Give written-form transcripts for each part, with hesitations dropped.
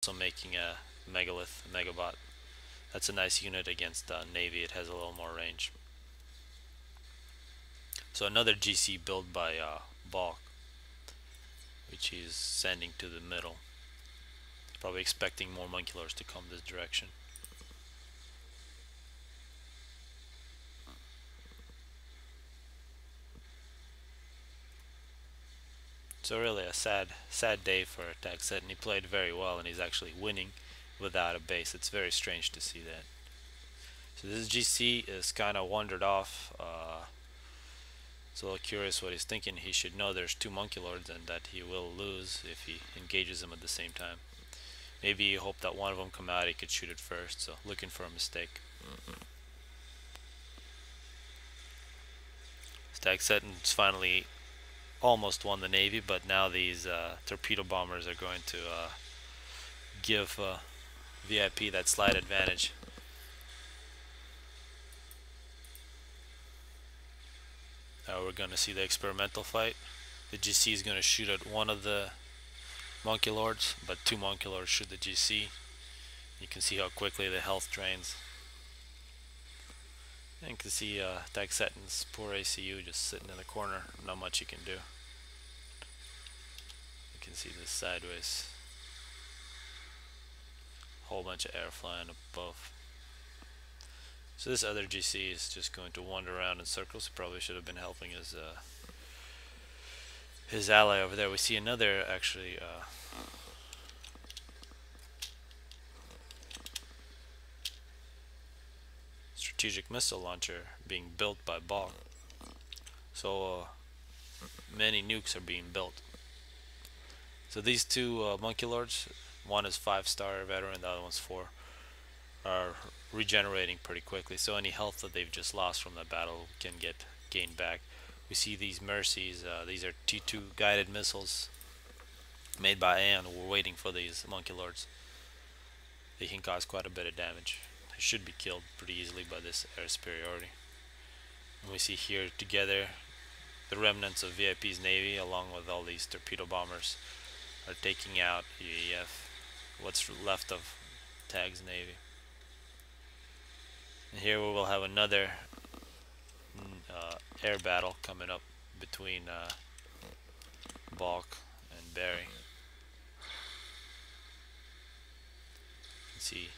Also making a megalith, a megabot. That's a nice unit against Navy. It has a little more range. So another GC built by Balk, which he's sending to the middle. Probably expecting more Monculars to come this direction. So really a sad day for Set, and he played very well, and he's actually winning without a base. It's very strange to see that. So this GC is kind of wandered off. It's a little curious what he's thinking. He should know there's two Monkey Lords and that he will lose if he engages them at the same time. Maybe he hoped that one of them come out, he could shoot it first, so looking for a mistake. Setons finally almost won the Navy, but now these torpedo bombers are going to give VIP that slight advantage. Now we're going to see the experimental fight. The GC is going to shoot at one of the Monkey Lords, but two Monkey Lords shoot the GC. You can see how quickly the health drains. And you can see Seton's poor ACU just sitting in the corner. Not much you can do. You can see this sideways. Whole bunch of air flying above. So this other GC is just going to wander around in circles. He probably should have been helping his ally over there. We see another actually strategic missile launcher being built by Balk. So many nukes are being built. So these two Monkey Lords, one is 5-star veteran, the other one's 4, are regenerating pretty quickly. So any health that they've just lost from that battle can get gained back. We see these Mercies. These are T2 guided missiles made by Aeon. We're waiting for these Monkey Lords. They can cause quite a bit of damage. They should be killed pretty easily by this air superiority. And we see here together the remnants of VIP's Navy along with all these torpedo bombers are taking out UEF, what's left of TAG's Navy. And here we will have another air battle coming up between Balk and Barry. You can see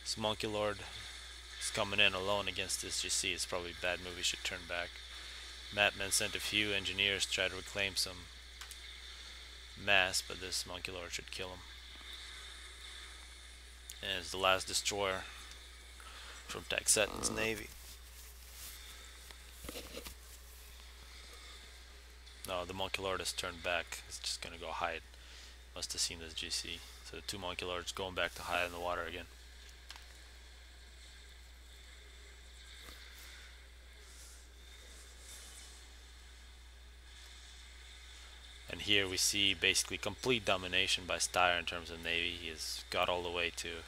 this Monkey Lord is coming in alone against this GC. It's probably a bad move. He should turn back. Matman sent a few engineers to try to reclaim some mass, but this Monkey Lord should kill him. And it's the last destroyer from Seton's Navy. No, the Monkey Lord has turned back. It's just gonna go hide. Must have seen this GC. So the two Monkey Lords going back to hide in the water again. And here we see basically complete domination by Styre in terms of Navy. He has got all the way to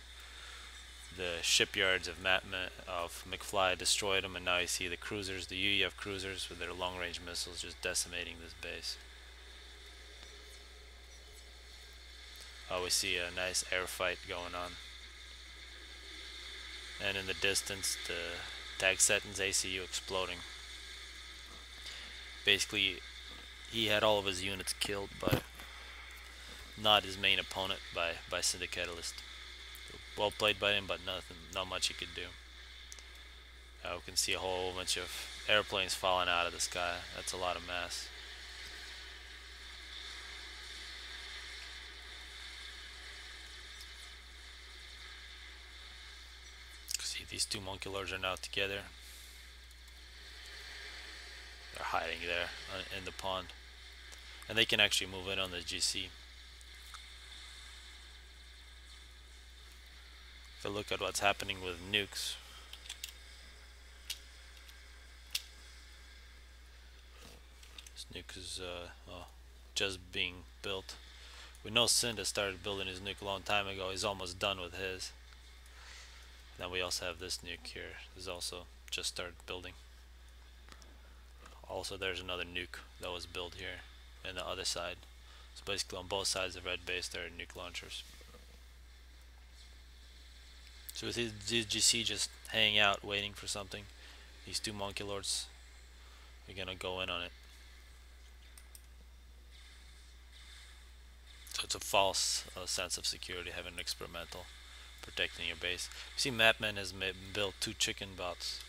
the shipyards of McFly, destroyed them, and now you see the cruisers, the UEF cruisers with their long-range missiles just decimating this base. We see a nice air fight going on. And in the distance, the Seton's ACU exploding. Basically, he had all of his units killed by not his main opponent, by Syndicalist. Well played by him, but not much he could do. We can see a whole bunch of airplanes falling out of the sky. That's a lot of mass. See, these two Monkey Lords are now together. They're hiding there in the pond, and they can actually move in on the GC. If you look at what's happening with Nukes, this nuke is just being built. We know Synda started building his nuke a long time ago. He's almost done with his. Then we also have this nuke here. This is also just started building. Also, there's another nuke that was built here, and the other side. So basically, on both sides of Red Base, there are nuke launchers. So with his GC just hanging out waiting for something, these two Monkey Lords, we're gonna go in on it. So it's a false sense of security having an experimental protecting your base. You see Mapman has built 2 chicken bots,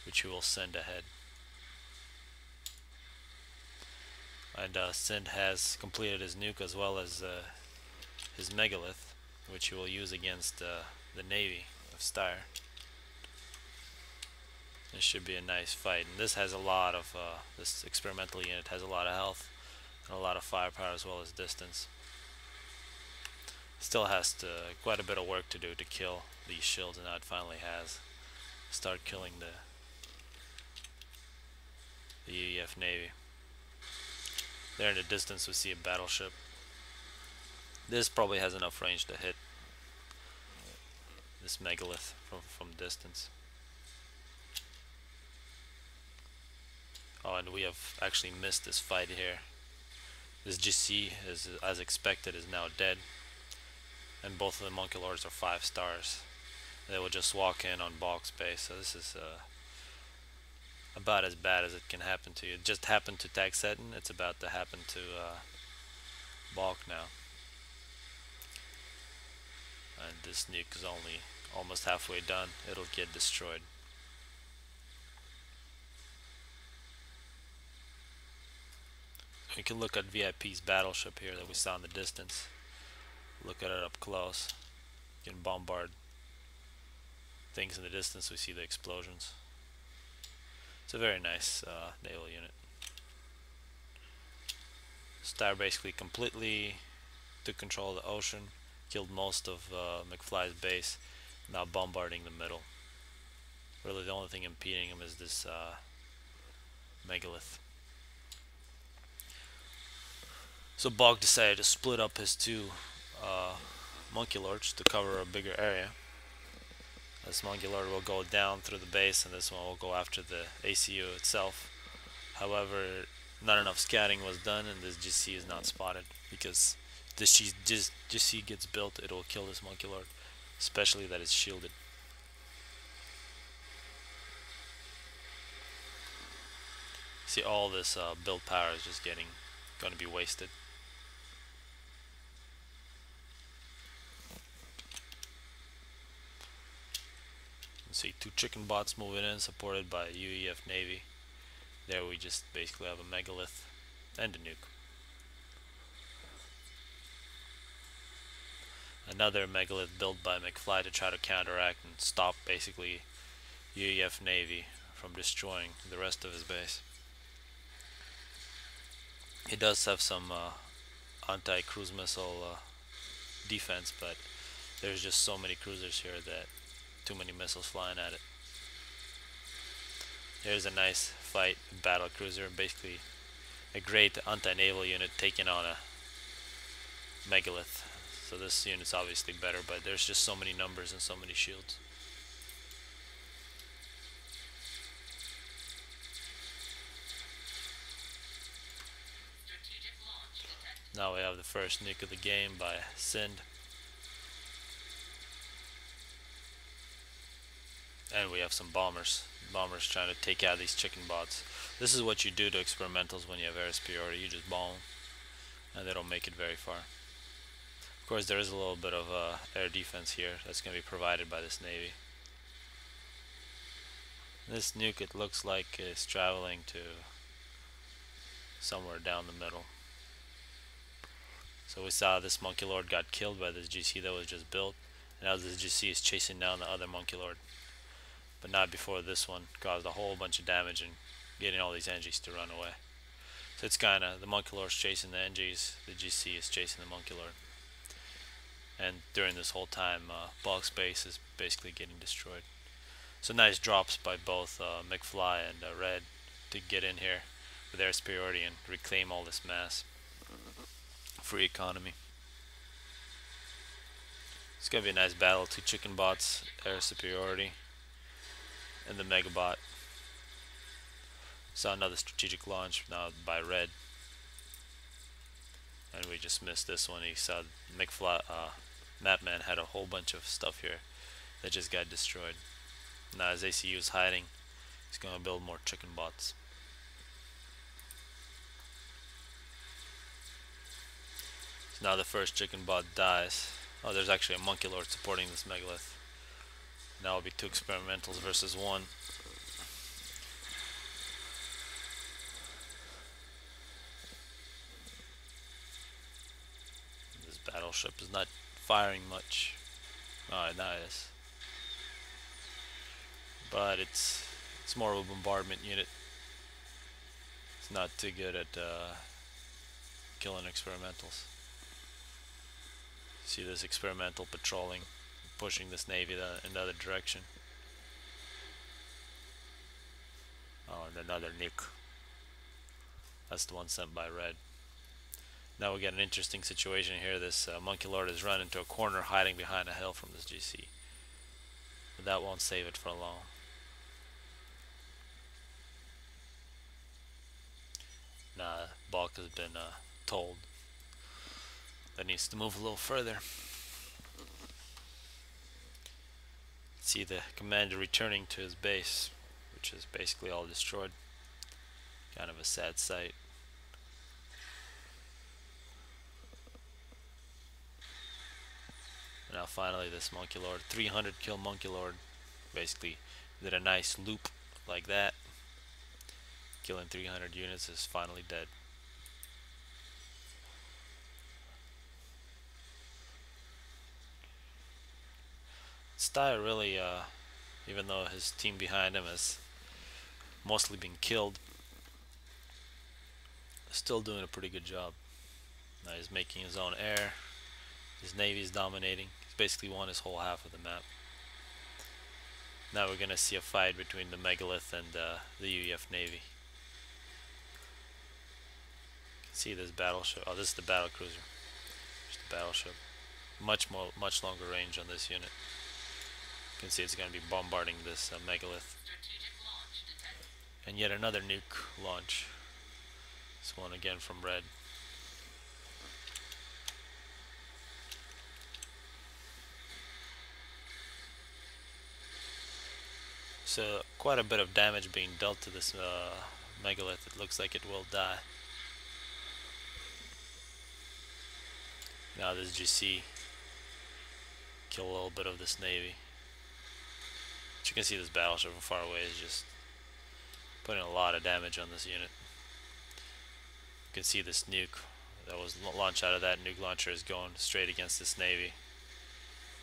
which he will send ahead. And Sind has completed his nuke as well as his megalith, which he will use against the navy of Styre. This should be a nice fight, and this has a lot of this experimental unit has a lot of health and a lot of firepower as well as distance. Still has quite a bit of work to do to kill these shields, and now it finally has. Start killing the UEF navy. There in the distance we see a battleship. This probably has enough range to hit this megalith from distance. Oh, and we have actually missed this fight here. This GC, is, as expected, is now dead. And both of the Monkey Lords are 5 stars. They will just walk in on Balk's base, so this is about as bad as it can happen to you. It just happened to Tag Seton, it's about to happen to Balk now. And this nuke is only almost halfway done, it'll get destroyed. We can look at VIP's battleship here that we saw in the distance. Look at it up close. You can bombard things in the distance, we see the explosions. It's a very nice naval unit. Styre basically completely took control of the ocean, killed most of McFly's base, now bombarding the middle. Really the only thing impeding him is this megalith. So Balk decided to split up his 2 Monkey Lords to cover a bigger area. This Monkey Lord will go down through the base, and this one will go after the ACU itself. However, not enough scouting was done, and this GC is not spotted, because if this GC gets built, it will kill this Monkey Lord, especially that it's shielded. See, all this build power is just going to be wasted. See 2 chicken bots moving in, supported by UEF Navy. There we just basically have a megalith and a nuke. Another megalith built by McFly to try to counteract and stop basically UEF Navy from destroying the rest of his base. It does have some anti-cruise missile defense, but there's just so many cruisers here that too many missiles flying at it. Here's a nice fight, battle cruiser, basically a great anti-naval unit taking on a megalith. So this unit's obviously better, but there's just so many numbers and so many shields. Now we have the first nuke of the game by Sind. And we have some bombers trying to take out these chicken bots. This is what you do to experimentals when you have air superiority. You just bomb them, and they don't make it very far. Of course, there is a little bit of air defense here that's going to be provided by this navy. This nuke, it looks like, is traveling to somewhere down the middle. So we saw this Monkey Lord got killed by this GC that was just built, and now this GC is chasing down the other Monkey Lord. But not before this one caused a whole bunch of damage and getting all these NGs to run away. So it's kind of the Monkey Lord's chasing the NGs, the GC is chasing the Monkey Lord. And during this whole time, Balk's base is basically getting destroyed. So nice drops by both McFly and Red to get in here with air superiority and reclaim all this mass. Free economy. It's gonna be a nice battle. 2 chicken bots, air superiority, and the Megabot. Saw another strategic launch now by Red, and we just missed this one. He saw McFly, Mapman had a whole bunch of stuff here that just got destroyed. Now his ACU is hiding. He's going to build more chicken bots. So now the first chicken bot dies. Oh, there's actually a monkey lord supporting this megalith. Now it'll be 2 experimentals versus 1. This battleship is not firing much. Oh, now it is. But it's more of a bombardment unit. It's not too good at killing experimentals. See this experimental patrolling, pushing this navy in the other direction. Oh, and another nuke. That's the one sent by red. Now we get an interesting situation here. This monkey lord has run into a corner, hiding behind a hill from this GC. But that won't save it for long. Nah, Balk has been told that needs to move a little further. See the commander returning to his base, which is basically all destroyed. Kind of a sad sight. Now finally this monkey lord, 300 kill monkey lord, basically did a nice loop like that, killing 300 units, is finally dead. Steyer really, even though his team behind him has mostly been killed, still doing a pretty good job. Now he's making his own air. His navy is dominating. He's basically won his whole half of the map. Now we're gonna see a fight between the megalith and the UEF navy. See this battleship. Oh, this is the battle cruiser. There's the battleship. Much longer range on this unit. You can see it's going to be bombarding this megalith. And yet another nuke launch. This one again from red. So quite a bit of damage being dealt to this megalith. It looks like it will die. Now this GC kill a little bit of this navy. But you can see this battleship from far away is just putting a lot of damage on this unit. You can see this nuke that was launched out of that nuke launcher is going straight against this navy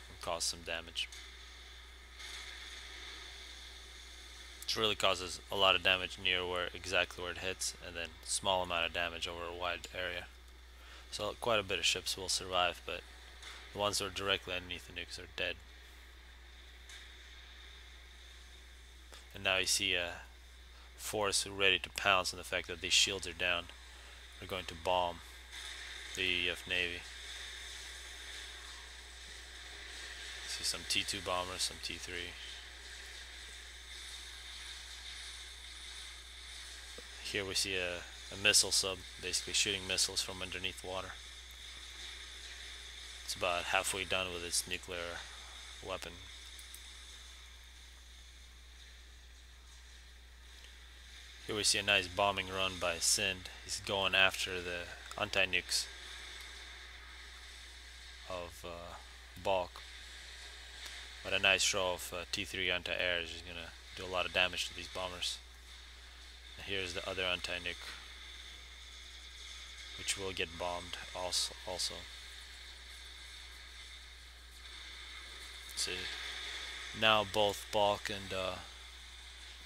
and cause some damage. Which really causes a lot of damage near exactly where it hits, and then small amount of damage over a wide area. So quite a bit of ships will survive, but the ones that are directly underneath the nukes are dead. And now you see a force ready to pounce on the fact that these shields are down. They're going to bomb the UEF Navy. See some T2 bombers, some T3. Here we see a missile sub, basically shooting missiles from underneath water. It's about halfway done with its nuclear weapon. Here we see a nice bombing run by Sind. He's going after the anti-nukes of Balk. But a nice show of T3 anti-air is just going to do a lot of damage to these bombers. And here's the other anti-nuke, which will get bombed also. See, now both Balk and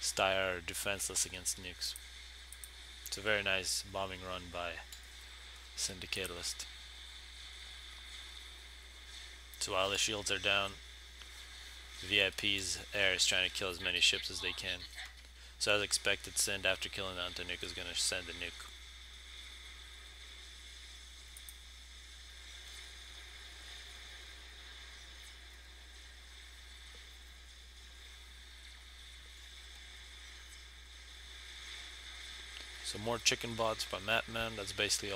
Steyer are defenseless against nukes. It's a very nice bombing run by Syndicalist. So while the shields are down, VIP's air is trying to kill as many ships as they can. So as expected, Sind, after killing the anti-nuke, is going to send a nuke. So more chicken bots by Matman. That's basically all.